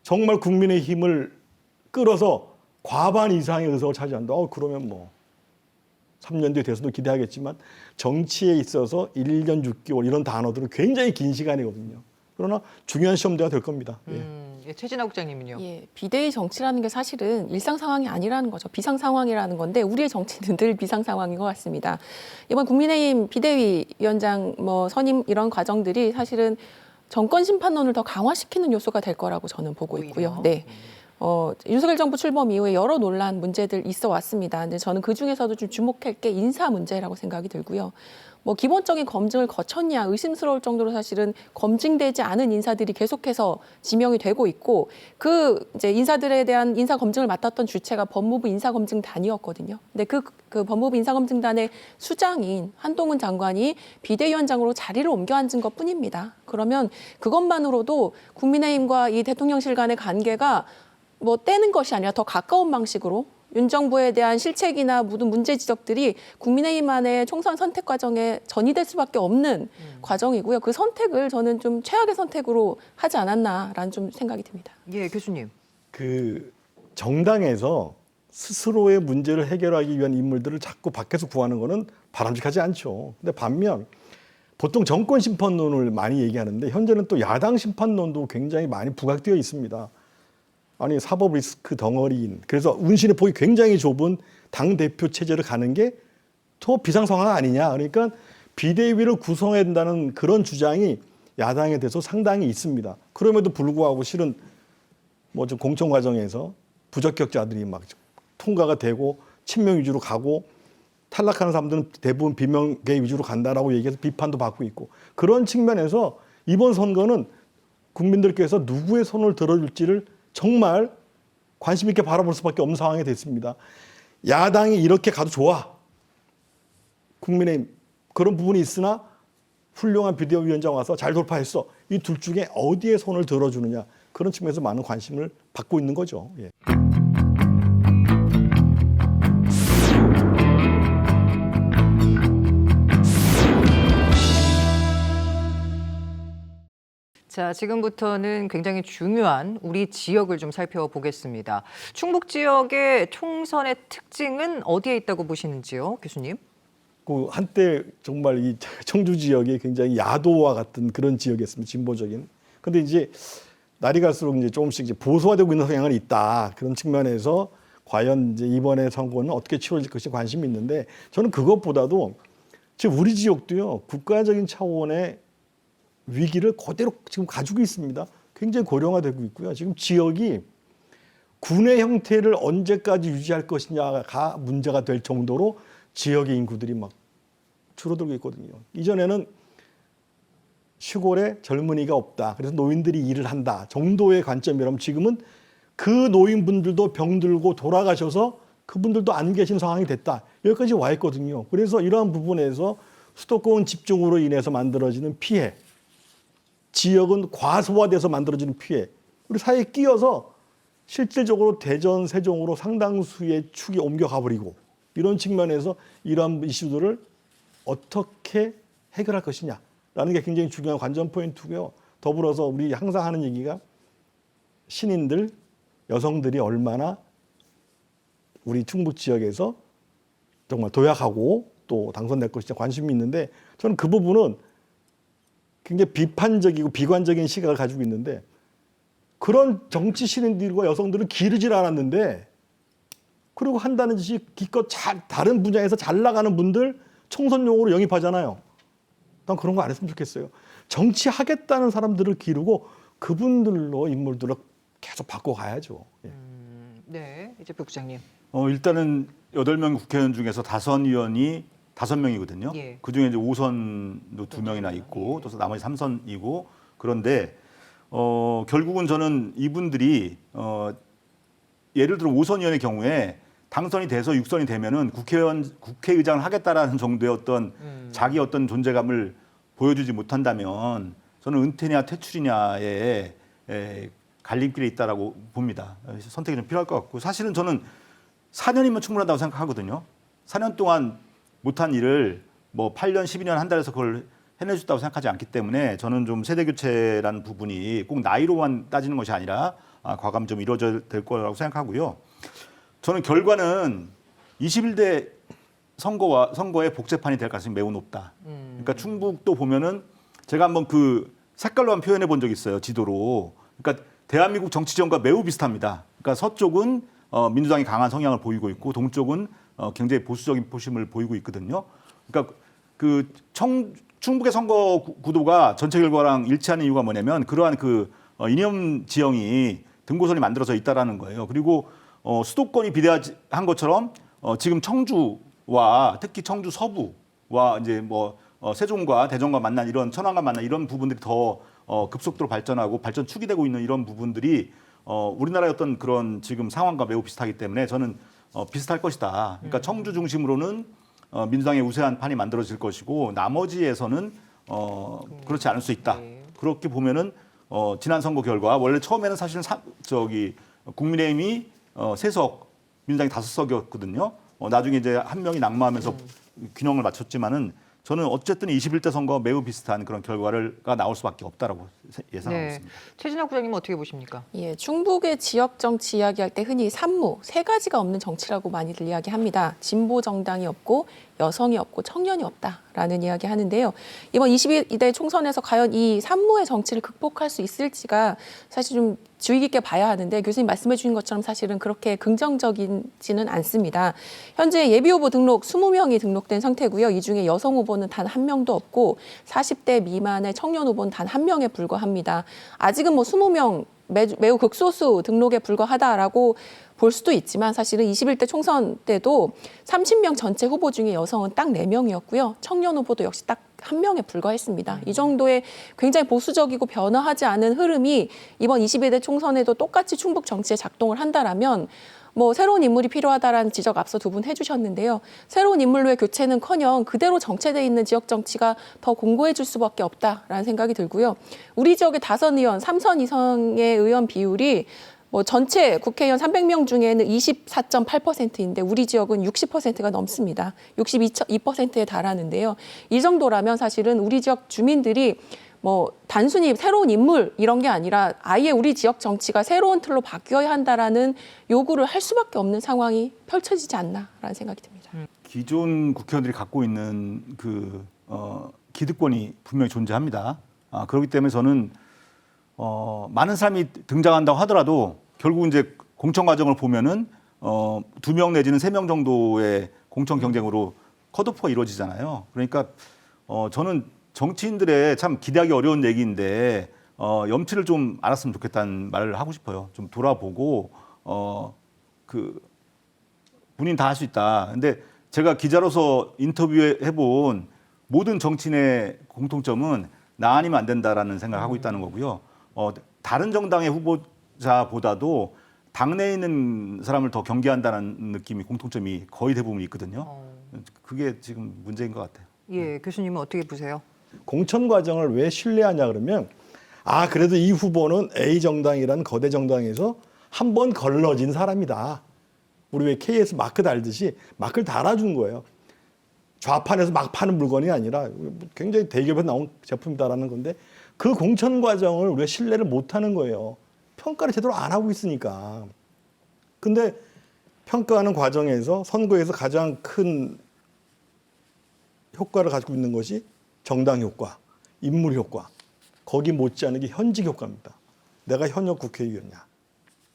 정말 국민의 힘을 끌어서 과반 이상의 의석을 차지한다. 그러면 뭐 3년 뒤에 대선도 기대하겠지만 정치에 있어서 1년 6개월 이런 단어들은 굉장히 긴 시간이거든요. 그러나 중요한 시험대가 될 겁니다. 예, 최진아 국장님은요? 예, 비대위 정치라는 게 사실은 일상 상황이 아니라는 거죠. 비상 상황이라는 건데 우리의 정치는 늘 비상 상황인 것 같습니다. 이번 국민의힘 비대위 위원장 선임 이런 과정들이 사실은 정권 심판론을 더 강화시키는 요소가 될 거라고 저는 보고 있고요. 네. 윤석열 정부 출범 이후에 여러 논란 문제들 있어 왔습니다. 근데 저는 그 중에서도 좀 주목할 게 인사 문제라고 생각이 들고요. 기본적인 검증을 거쳤냐 의심스러울 정도로 사실은 검증되지 않은 인사들이 계속해서 지명이 되고 있고 이제 인사들에 대한 인사 검증을 맡았던 주체가 법무부 인사검증단이었거든요. 근데 그 법무부 인사검증단의 수장인 한동훈 장관이 비대위원장으로 자리를 옮겨 앉은 것뿐입니다. 그러면 그것만으로도 국민의힘과 이 대통령실 간의 관계가 떼는 것이 아니라 더 가까운 방식으로 윤 정부에 대한 실책이나 모든 문제 지적들이 국민의힘 안의 총선 선택 과정에 전이될 수밖에 없는 과정이고요. 그 선택을 저는 좀 최악의 선택으로 하지 않았나라는 좀 생각이 듭니다. 예, 교수님. 그 정당에서 스스로의 문제를 해결하기 위한 인물들을 자꾸 밖에서 구하는 거는 바람직하지 않죠. 근데 반면 보통 정권 심판론을 많이 얘기하는데 현재는 또 야당 심판론도 굉장히 많이 부각되어 있습니다. 아니 사법 리스크 덩어리인 그래서 운신의 폭이 굉장히 좁은 당대표 체제를 가는 게 더 비상 상황 아니냐. 그러니까 비대위를 구성해야 된다는 그런 주장이 야당에 대해서 상당히 있습니다. 그럼에도 불구하고 실은 좀 공천 과정에서 부적격자들이 막 통과가 되고 친명 위주로 가고 탈락하는 사람들은 대부분 비명계 위주로 간다라고 얘기해서 비판도 받고 있고 그런 측면에서 이번 선거는 국민들께서 누구의 손을 들어줄지를 정말 관심 있게 바라볼 수밖에 없는 상황이 됐습니다. 야당이 이렇게 가도 좋아. 국민의힘 그런 부분이 있으나 훌륭한 비대위원장 와서 잘 돌파했어. 이 둘 중에 어디에 손을 들어주느냐. 그런 측면에서 많은 관심을 받고 있는 거죠. 예. 자, 지금부터는 굉장히 중요한 우리 지역을 좀 살펴보겠습니다. 충북 지역의 총선의 특징은 어디에 있다고 보시는지요, 교수님? 그 한때 정말 이 청주 지역이 굉장히 야도와 같은 그런 지역이었습니다. 진보적인. 근데 이제 날이 갈수록 이제 조금씩 이제 보수화되고 있는 성향은 있다. 그런 측면에서 과연 이제 이번에 선거는 어떻게 치러질 것이 관심이 있는데 저는 그것보다도 지금 우리 지역도요 국가적인 차원의 위기를 그대로 지금 가지고 있습니다. 굉장히 고령화되고 있고요. 지금 지역이 군의 형태를 언제까지 유지할 것이냐가 문제가 될 정도로 지역의 인구들이 막 줄어들고 있거든요. 이전에는 시골에 젊은이가 없다. 그래서 노인들이 일을 한다. 정도의 관점이라면 지금은 그 노인분들도 병들고 돌아가셔서 그분들도 안 계신 상황이 됐다. 여기까지 와 있거든요. 그래서 이러한 부분에서 수도권 집중으로 인해서 만들어지는 피해, 지역은 과소화돼서 만들어지는 피해, 우리 사회에 끼어서 실질적으로 대전, 세종으로 상당수의 축이 옮겨가 버리고 이런 측면에서 이러한 이슈들을 어떻게 해결할 것이냐라는 게 굉장히 중요한 관전 포인트고요. 더불어서 우리 항상 하는 얘기가 신인들, 여성들이 얼마나 우리 충북 지역에서 정말 도약하고 또 당선될 것인지 관심이 있는데 저는 그 부분은 굉장히 비판적이고 비관적인 시각을 가지고 있는데 그런 정치 신인들과 여성들은 기르질 않았는데 그리고 한다는 짓이 기껏 다른 분야에서 잘 나가는 분들 총선용으로 영입하잖아요. 난 그런 거 안 했으면 좋겠어요. 정치하겠다는 사람들을 기르고 그분들로 인물들을 계속 바꿔가야죠. 예. 네, 이제 부장님. 일단은 8명 국회의원 중에서 다선 의원이 5명이거든요. 예. 그중에 이제 5선도 2명이나 있고 또 나머지 3선이고 그런데 결국은 저는 이분들이 예를 들어 5선 의원의 경우에 당선이 돼서 6선이 되면은 국회의장을 하겠다라는 정도의 어떤 자기 어떤 존재감을 보여주지 못한다면 저는 은퇴냐 퇴출이냐의 갈림길에 있다라고 봅니다. 선택이 좀 필요할 것 같고 사실은 저는 4년이면 충분하다고 생각하거든요. 4년 동안 못한 일을 뭐 8년, 12년 한다 해서 그걸 해내줬다고 생각하지 않기 때문에 저는 좀 세대 교체라는 부분이 꼭 나이로만 따지는 것이 아니라 과감히 좀 이루어져야 될 거라고 생각하고요. 저는 결과는 21대 선거의 복제판이 될 가능성이 매우 높다. 그러니까 충북도 보면은 제가 한번 그 색깔로만 표현해 본 적이 있어요. 지도로. 그러니까 대한민국 정치 지형과 매우 비슷합니다. 그러니까 서쪽은 민주당이 강한 성향을 보이고 있고 동쪽은 굉장히 보수적인 포심을 보이고 있거든요. 그러니까 그 충북의 선거 구도가 전체 결과랑 일치하는 이유가 뭐냐면 그러한 그 이념 지형이 등고선이 만들어져 있다라는 거예요. 그리고 수도권이 비대한 것처럼 지금 청주와 특히 청주 서부와 이제 뭐 세종과 대전과 만난 이런 천안과 만난 이런 부분들이 더 급속도로 발전하고 발전축이 되고 있는 이런 부분들이 우리나라의 어떤 그런 지금 상황과 매우 비슷하기 때문에 저는 비슷할 것이다. 그러니까 청주 중심으로는 민주당의 우세한 판이 만들어질 것이고 나머지에서는 그렇지 않을 수 있다. 그렇게 보면은 지난 선거 결과 원래 처음에는 사실은 국민의힘이 3석, 민주당이 5석이었거든요. 나중에 이제 한 명이 낙마하면서 균형을 맞췄지만은 저는 어쨌든 21대 선거와 매우 비슷한 그런 결과가 나올 수밖에 없다라고 예상하고 네. 있습니다. 최진학 부장님은 어떻게 보십니까? 예, 충북의 지역 정치 이야기할 때 흔히 산무, 3가지가 없는 정치라고 많이들 이야기합니다. 진보 정당이 없고 여성이 없고 청년이 없다라는 이야기 하는데요. 이번 22대 총선에서 과연 이 산무의 정치를 극복할 수 있을지가 사실 좀 주의 깊게 봐야 하는데 교수님 말씀해 주신 것처럼 사실은 그렇게 긍정적이지는 않습니다. 현재 예비후보 등록 20명이 등록된 상태고요. 이 중에 여성 후보는 단 1명도 없고 40대 미만의 청년 후보는 단 1명에 불과합니다. 아직은 뭐 20명 매우 극소수 등록에 불과하다라고 볼 수도 있지만 사실은 21대 총선 때도 30명 전체 후보 중에 여성은 딱 4명이었고요. 청년 후보도 역시 딱 1명에 불과했습니다. 이 정도의 굉장히 보수적이고 변화하지 않은 흐름이 이번 22대 총선에도 똑같이 충북 정치에 작동을 한다라면 뭐 새로운 인물이 필요하다라는 지적 앞서 두 분 해주셨는데요. 새로운 인물로의 교체는커녕 그대로 정체돼 있는 지역 정치가 더 공고해질 수밖에 없다라는 생각이 들고요. 우리 지역의 다선 의원, 3선 이상의 의원 비율이 뭐 전체 국회의원 300명 중에는 24.8%인데 우리 지역은 60%가 넘습니다. 62%에 달하는데요. 이 정도라면 사실은 우리 지역 주민들이 뭐 단순히 새로운 인물 이런 게 아니라 아예 우리 지역 정치가 새로운 틀로 바뀌어야 한다라는 요구를 할 수밖에 없는 상황이 펼쳐지지 않나라는 생각이 듭니다. 기존 국회의원들이 갖고 있는 그 기득권이 분명히 존재합니다. 그렇기 때문에 저는 많은 사람이 등장한다고 하더라도 결국 이제 공천 과정을 보면은 2명 내지는 3명 정도의 공천 경쟁으로 컷오프가 이루어지잖아요. 그러니까 저는 정치인들의 참 기대하기 어려운 얘기인데 염치를 좀 알았으면 좋겠다는 말을 하고 싶어요. 좀 돌아보고 그 본인 다 할 수 있다. 근데 제가 기자로서 인터뷰해본 모든 정치인의 공통점은 나 아니면 안 된다라는 생각을 하고 있다는 거고요. 다른 정당의 후보자보다도 당내에 있는 사람을 더 경계한다는 느낌이 공통점이 거의 대부분 있거든요. 그게 지금 문제인 것 같아요. 예, 교수님은 어떻게 보세요? 공천 과정을 왜 신뢰하냐 그러면 그래도 이 후보는 A 정당이라는 거대 정당에서 한 번 걸러진 사람이다. 우리 왜 KS 마크 달듯이 마크를 달아준 거예요. 좌판에서 막 파는 물건이 아니라 굉장히 대기업에서 나온 제품이다라는 건데 그 공천 과정을 우리가 신뢰를 못하는 거예요. 평가를 제대로 안 하고 있으니까. 근데 평가하는 과정에서 선거에서 가장 큰 효과를 가지고 있는 것이 정당 효과, 인물 효과. 거기 못지않은 게 현직 효과입니다. 내가 현역 국회의원이야.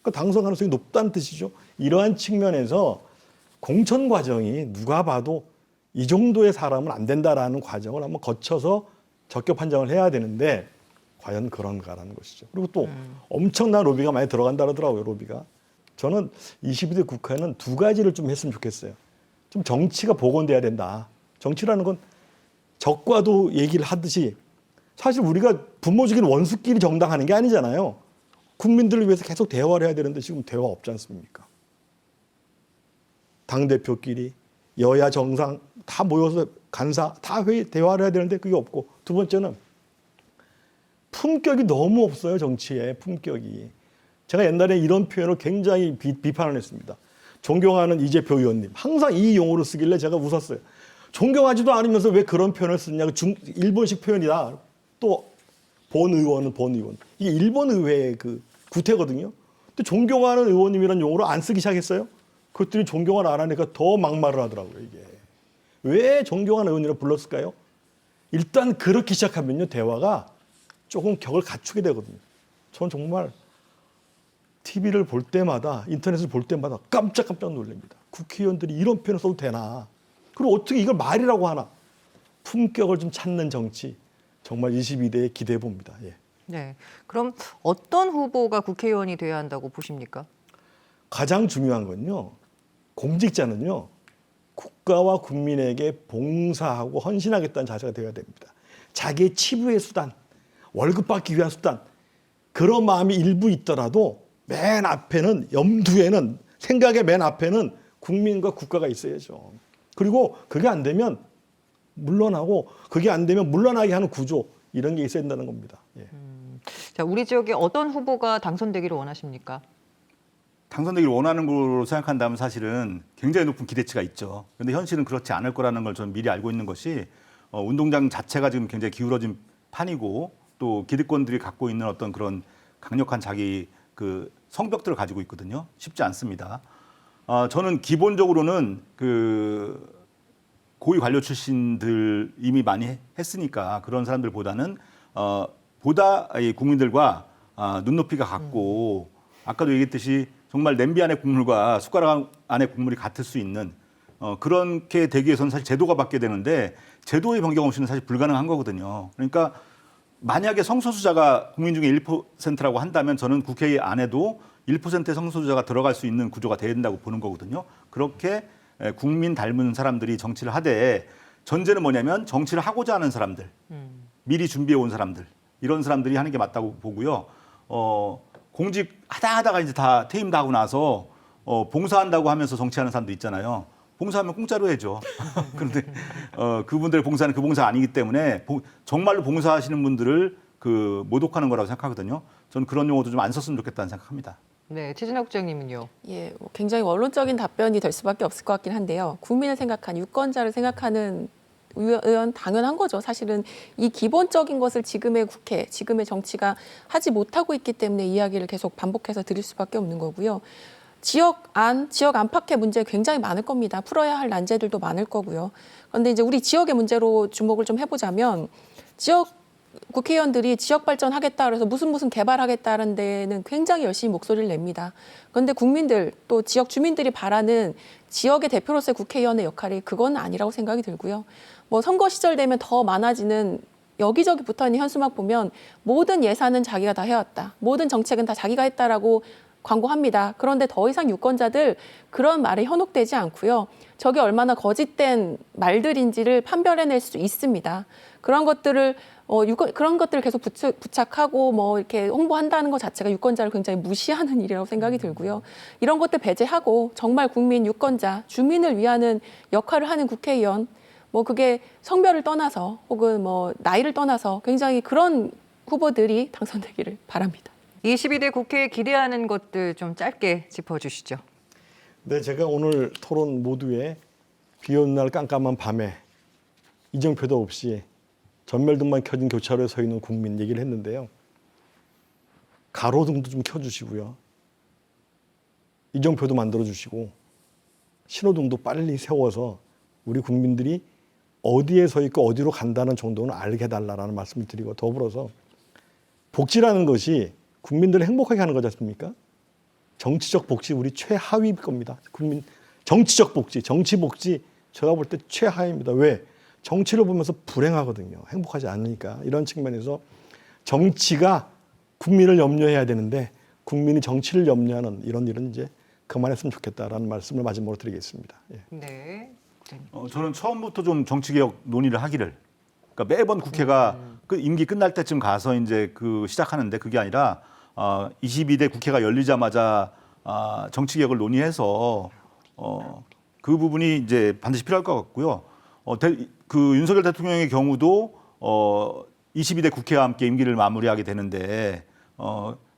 그 당선 가능성이 높다는 뜻이죠. 이러한 측면에서 공천 과정이 누가 봐도 이 정도의 사람은 안 된다라는 과정을 한번 거쳐서 적격 판정을 해야 되는데 과연 그런가라는 것이죠. 그리고 또 엄청난 로비가 많이 들어간다 그러더라고요. 로비가. 저는 22대 국회는 두 가지를 좀 했으면 좋겠어요. 좀 정치가 복원돼야 된다. 정치라는 건 적과도 얘기를 하듯이 사실 우리가 부모적인 원수끼리 정당하는 게 아니잖아요. 국민들을 위해서 계속 대화를 해야 되는데 지금 대화 없지 않습니까? 당대표끼리 여야 정상 다 모여서 간사 다 대화를 해야 되는데 그게 없고, 두 번째는 품격이 너무 없어요. 정치에 품격이. 제가 옛날에 이런 표현을 굉장히 비판을 했습니다. 존경하는 이재표 의원님 항상 이 용어를 쓰길래 제가 웃었어요. 존경하지도 않으면서 왜 그런 표현을 쓰냐고. 일본식 표현이다. 또 본 의원은 본 의원. 이게 일본 의회의 그 구태거든요. 근데 존경하는 의원님이라는 용어를 안 쓰기 시작했어요. 그것들이 존경을 안 하니까 더 막말을 하더라고요. 이게 왜 존경하는 의원이라고 불렀을까요? 일단 그렇게 시작하면요 대화가 조금 격을 갖추게 되거든요. 저는 정말 TV를 볼 때마다, 인터넷을 볼 때마다 깜짝깜짝 놀랍니다. 국회의원들이 이런 표현을 써도 되나? 그리고 어떻게 이걸 말이라고 하나? 품격을 좀 찾는 정치, 정말 22대에 기대해 봅니다. 예. 네. 그럼 어떤 후보가 국회의원이 돼야 한다고 보십니까? 가장 중요한 건요, 공직자는요, 국가와 국민에게 봉사하고 헌신하겠다는 자세가 되어야 됩니다. 자기의 치부의 수단, 월급 받기 위한 수단, 그런 마음이 일부 있더라도 맨 앞에는, 염두에는, 생각의 맨 앞에는 국민과 국가가 있어야죠. 그리고 그게 안 되면 물러나고, 그게 안 되면 물러나게 하는 구조, 이런 게 있어야 된다는 겁니다. 예. 자, 우리 지역에 어떤 후보가 당선되기를 원하십니까? 당선되기를 원하는 걸로 생각한다면 사실은 굉장히 높은 기대치가 있죠. 그런데 현실은 그렇지 않을 거라는 걸 저는 미리 알고 있는 것이, 운동장 자체가 지금 굉장히 기울어진 판이고, 또 기득권들이 갖고 있는 어떤 그런 강력한 자기 그 성벽들을 가지고 있거든요. 쉽지 않습니다. 저는 기본적으로는 그 고위 관료 출신들 이미 많이 했으니까 그런 사람들보다는 보다 이 국민들과 눈높이가 같고, 아까도 얘기했듯이 정말 냄비 안의 국물과 숟가락 안의 국물이 같을 수 있는 그렇게 되기 위해서는 사실 제도가 바뀌어야 되는데 제도의 변경 없이는 사실 불가능한 거거든요. 그러니까 만약에 성소수자가 국민 중에 1%라고 한다면 저는 국회 안에도 1%의 성소수자가 들어갈 수 있는 구조가 돼야 된다고 보는 거거든요. 그렇게 국민 닮은 사람들이 정치를 하되, 전제는 뭐냐면 정치를 하고자 하는 사람들, 미리 준비해 온 사람들, 이런 사람들이 하는 게 맞다고 보고요. 공직 하다가 이제 다 퇴임 다 하고 나서 봉사한다고 하면서 정치하는 사람들 있잖아요. 봉사하면 공짜로 해줘. 그런데 그분들 봉사는 그 봉사가 아니기 때문에 정말로 봉사하시는 분들을 그 모독하는 거라고 생각하거든요. 저는 그런 용어도 좀 안 썼으면 좋겠다는 생각합니다. 네, 최진아 국장님은요? 예, 뭐 굉장히 원론적인 답변이 될 수밖에 없을 것 같긴 한데요. 국민을 생각하는, 유권자를 생각하는 의원 당연한 거죠. 사실은 이 기본적인 것을 지금의 국회, 지금의 정치가 하지 못하고 있기 때문에 이야기를 계속 반복해서 드릴 수밖에 없는 거고요. 지역 안팎의 문제 굉장히 많을 겁니다. 풀어야 할 난제들도 많을 거고요. 그런데 이제 우리 지역의 문제로 주목을 좀 해보자면, 지역 국회의원들이 지역 발전하겠다 그래서 무슨 개발하겠다는 데는 굉장히 열심히 목소리를 냅니다. 그런데 국민들 또 지역 주민들이 바라는 지역의 대표로서의 국회의원의 역할이 그건 아니라고 생각이 들고요. 뭐 선거 시절 되면 더 많아지는 여기저기 붙어있는 현수막 보면 모든 예산은 자기가 다 해왔다. 모든 정책은 다 자기가 했다라고 광고합니다. 그런데 더 이상 유권자들 그런 말에 현혹되지 않고요. 저게 얼마나 거짓된 말들인지를 판별해낼 수 있습니다. 그런 것들을 계속 부착하고 뭐 이렇게 홍보한다는 것 자체가 유권자를 굉장히 무시하는 일이라고 생각이 들고요. 이런 것들 배제하고 정말 국민, 유권자, 주민을 위하는 역할을 하는 국회의원, 뭐 그게 성별을 떠나서 혹은 뭐 나이를 떠나서 굉장히 그런 후보들이 당선되기를 바랍니다. 22대 국회에 기대하는 것들 좀 짧게 짚어주시죠. 네, 제가 오늘 토론 모두에 비 오는 날 깜깜한 밤에 이정표도 없이 전멸등만 켜진 교차로에 서 있는 국민 얘기를 했는데요. 가로등도 좀 켜주시고요. 이정표도 만들어주시고 신호등도 빨리 세워서 우리 국민들이 어디에 서 있고 어디로 간다는 정도는 알게 해달라는 말씀을 드리고, 더불어서 복지라는 것이 국민들을 행복하게 하는 거지 않습니까? 정치적 복지 우리 최하위일 겁니다. 국민 정치적 복지, 정치 복지 제가 볼 때 최하위입니다. 왜? 정치를 보면서 불행하거든요. 행복하지 않으니까. 이런 측면에서 정치가 국민을 염려해야 되는데 국민이 정치를 염려하는 이런 일은 이제 그만했으면 좋겠다라는 말씀을 마지막으로 드리겠습니다. 예. 네. 저는 처음부터 좀 정치개혁 논의를 하기를. 그러니까 매번 국회가 그 임기 끝날 때쯤 가서 이제 그 시작하는데 그게 아니라 22대 국회가 열리자마자 정치개혁을 논의해서 그 부분이 이제 반드시 필요할 것 같고요. 그 윤석열 대통령의 경우도 22대 국회와 함께 임기를 마무리하게 되는데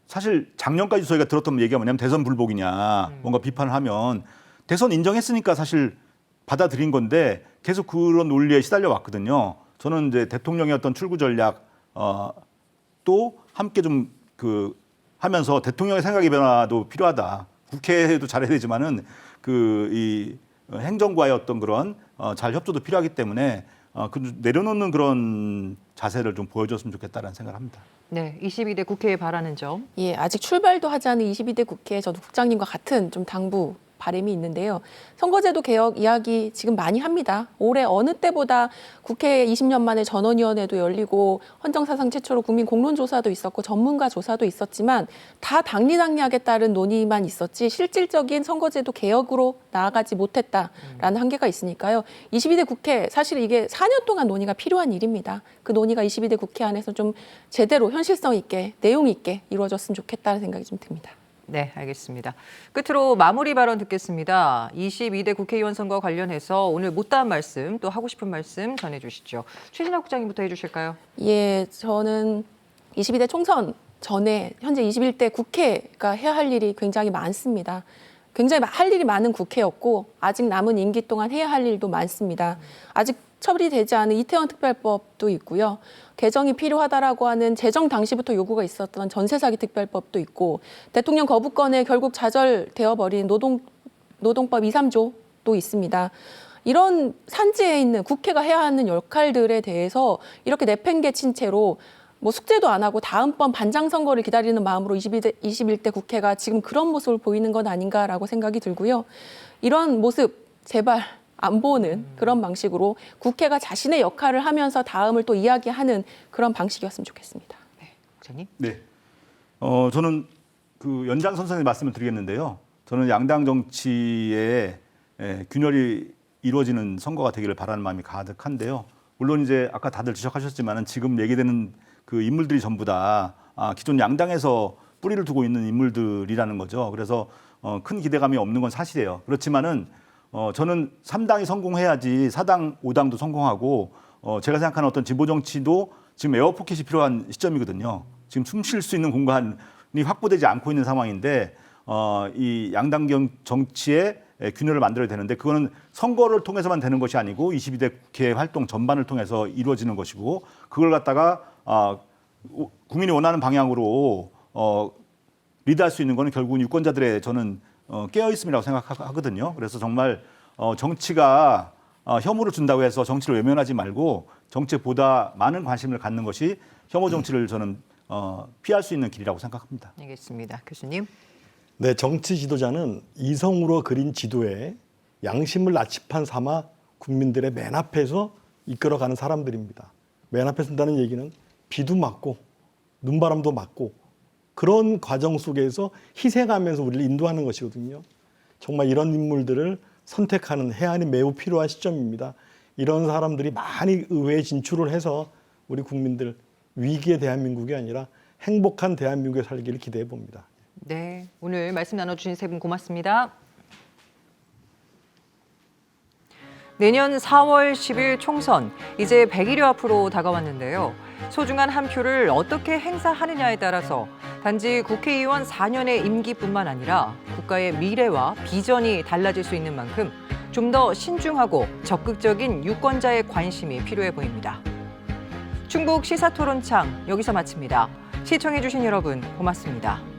사실 작년까지 저희가 들었던 얘기가 뭐냐면 대선 불복이냐 뭔가 비판을 하면 대선 인정했으니까 사실 받아들인 건데 계속 그런 논리에 시달려 왔거든요. 저는 이제 대통령의 어떤 출구 전략 또 함께 좀 하면서 대통령의 생각의 변화도 필요하다. 국회도 잘해야 되지만은 이 행정과의 어떤 그런 잘 협조도 필요하기 때문에 내려놓는 그런 자세를 좀 보여줬으면 좋겠다라는 생각을 합니다. 네, 22대 국회에 바라는 점. 예, 아직 출발도 하지 않은 22대 국회에 저도 국장님과 같은 좀 당부 바람이 있는데요. 선거제도 개혁 이야기 지금 많이 합니다. 올해 어느 때보다 국회 20년 만에 전원위원회도 열리고 헌정사상 최초로 국민 공론조사도 있었고 전문가 조사도 있었지만 다 당리당략에 따른 논의만 있었지 실질적인 선거제도 개혁으로 나아가지 못했다라는 한계가 있으니까요. 22대 국회 사실 이게 4년 동안 논의가 필요한 일입니다. 그 논의가 22대 국회 안에서 좀 제대로 현실성 있게 내용 있게 이루어졌으면 좋겠다는 생각이 좀 듭니다. 네, 알겠습니다. 끝으로 마무리 발언 듣겠습니다. 22대 국회의원 선거 관련해서 오늘 못다한 말씀 또 하고 싶은 말씀 전해주시죠. 최진아 국장님부터 해주실까요? 예, 저는 22대 총선 전에 현재 21대 국회가 해야 할 일이 굉장히 많습니다. 굉장히 할 일이 많은 국회였고 아직 남은 임기 동안 해야 할 일도 많습니다. 아직 처리되지 않은 이태원 특별법도 있고요. 개정이 필요하다라고 하는 제정 당시부터 요구가 있었던 전세사기 특별법도 있고 대통령 거부권에 결국 좌절되어 버린 노동법 2, 3조도 있습니다. 이런 산지에 있는 국회가 해야 하는 역할들에 대해서 이렇게 내팽개친 채로 뭐 숙제도 안 하고 다음번 반장 선거를 기다리는 마음으로 21대 국회가 지금 그런 모습을 보이는 건 아닌가라고 생각이 들고요. 이런 모습 제발 안 보는 그런 방식으로 국회가 자신의 역할을 하면서 다음을 또 이야기하는 그런 방식이었으면 좋겠습니다. 네, 국장님. 네. 저는 그 연장선상에 말씀을 드리겠는데요. 저는 양당 정치의 균열이 이루어지는 선거가 되기를 바라는 마음이 가득한데요. 물론 이제 아까 다들 지적하셨지만은 지금 얘기되는 그 인물들이 전부 다 기존 양당에서 뿌리를 두고 있는 인물들이라는 거죠. 그래서 큰 기대감이 없는 건 사실이에요. 그렇지만은 저는 3당이 성공해야지 4당, 5당도 성공하고 제가 생각하는 어떤 진보 정치도 지금 에어포켓이 필요한 시점이거든요. 지금 숨 쉴 수 있는 공간이 확보되지 않고 있는 상황인데 이 양당 정치의 균열을 만들어야 되는데 그거는 선거를 통해서만 되는 것이 아니고 22대 국회 활동 전반을 통해서 이루어지는 것이고 그걸 갖다가 국민이 원하는 방향으로 리드할 수 있는 거는 결국은 유권자들의 저는 깨어있음이라고 생각하거든요. 그래서 정말 정치가 혐오를 준다고 해서 정치를 외면하지 말고 정치에 보다 많은 관심을 갖는 것이 혐오 정치를 저는 피할 수 있는 길이라고 생각합니다. 알겠습니다. 교수님. 네, 정치 지도자는 이성으로 그린 지도에 양심을 나치판 삼아 국민들의 맨 앞에서 이끌어가는 사람들입니다. 맨 앞에 선다는 얘기는 비도 맞고 눈바람도 맞고 그런 과정 속에서 희생하면서 우리를 인도하는 것이거든요. 정말 이런 인물들을 선택하는 해안이 매우 필요한 시점입니다. 이런 사람들이 많이 의회에 진출을 해서 우리 국민들 위기의 대한민국이 아니라 행복한 대한민국에 살기를 기대해 봅니다. 네, 오늘 말씀 나눠주신 세 분 고맙습니다. 내년 4월 10일 총선, 이제 100일여 앞으로 다가왔는데요. 소중한 한 표를 어떻게 행사하느냐에 따라서 단지 국회의원 4년의 임기뿐만 아니라 국가의 미래와 비전이 달라질 수 있는 만큼 좀 더 신중하고 적극적인 유권자의 관심이 필요해 보입니다. 충북 시사토론창 여기서 마칩니다. 시청해주신 여러분 고맙습니다.